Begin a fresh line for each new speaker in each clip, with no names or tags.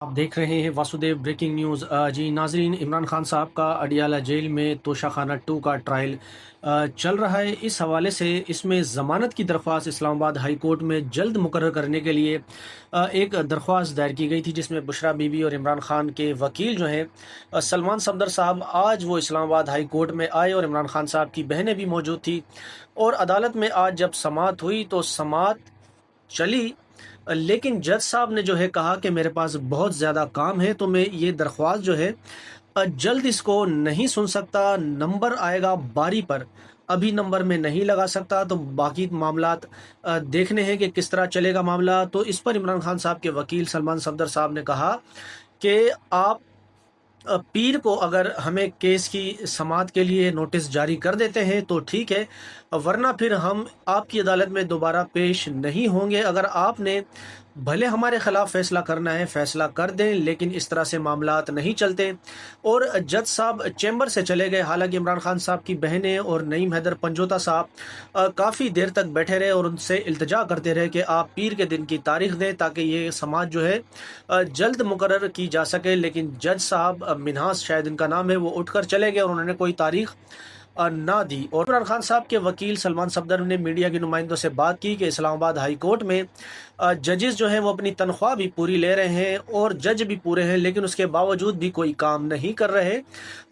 आप देख रहे हैं वासुदेव ब्रेकिंग न्यूज़। जी नाजरीन, इमरान खान साहब का अडियाला जेल में तोशाखाना 2 का ट्रायल चल रहा है। इस हवाले से इसमें ज़मानत की दरख्वास्त इस्लामाबाद हाई कोर्ट में जल्द मुकर्रर करने के लिए एक दरख्वास्त दायर की गई थी, जिसमें बुशरा बीबी और इमरान खान के वकील जो हैं सलमान सफदर साहब, आज वो इस्लामाबाद हाई कोर्ट में आए और इमरान खान साहब की बहनें भी मौजूद थी। और अदालत में आज जब समाअत हुई तो समाअत चली, लेकिन जज साहब ने जो है कहा कि मेरे पास बहुत ज़्यादा काम है, तो मैं ये दरख्वास्त जो है जल्द इसको नहीं सुन सकता। नंबर आएगा बारी पर, अभी नंबर में नहीं लगा सकता, तो बाकी मामलात देखने हैं कि किस तरह चलेगा मामला। तो इस पर इमरान खान साहब के वकील सलमान सफदर साहब ने कहा कि आप पीर को अगर हमें केस की समाअत के लिए नोटिस जारी कर देते हैं तो ठीक है, वरना फिर हम आपकी अदालत में दोबारा पेश नहीं होंगे। अगर आपने भले हमारे ख़िलाफ़ फ़ैसला करना है फ़ैसला कर दें, लेकिन इस तरह से मामलात नहीं चलते। और जज साहब चैम्बर से चले गए। हालांकि इमरान खान साहब की बहनें और नईम हैदर पंजोता साहब काफ़ी देर तक बैठे रहे और उनसे इल्तिजा करते रहे कि आप पीर के दिन की तारीख़ दें ताकि ये समाअत जो है जल्द मुकर्रर की जा सके। लेकिन जज साहब, मिन्हाज शायद इनका नाम है, वो उठकर चले गए और उन्होंने कोई तारीख़ ना दी। और इमरान खान साहब के वकील सलमान सफदर ने मीडिया के नुमाइंदों से बात की कि इस्लामाबाद हाई कोर्ट में जजेस जो हैं वो अपनी तनख्वाह भी पूरी ले रहे हैं और जज भी पूरे हैं, लेकिन उसके बावजूद भी कोई काम नहीं कर रहे।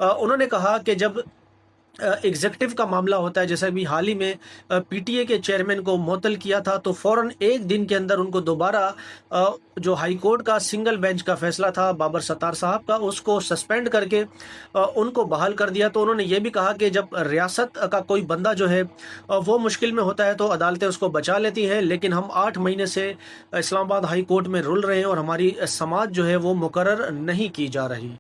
उन्होंने कहा कि जब एग्जेक्टिव का मामला होता है, जैसे भी हाल ही में पीटीए के चेयरमैन को मुअत्तल किया था, तो फ़ौरन एक दिन के अंदर उनको दोबारा जो हाई कोर्ट का सिंगल बेंच का फैसला था बाबर सत्तार साहब का, उसको सस्पेंड करके उनको बहाल कर दिया। तो उन्होंने ये भी कहा कि जब रियासत का कोई बंदा जो है वो मुश्किल में होता है तो अदालतें उसको बचा लेती हैं, लेकिन हम 8 महीने से इस्लामाबाद हाई कोर्ट में रुल रहे हैं और हमारी समाअत जो है वो मुकर्रर नहीं की जा रही।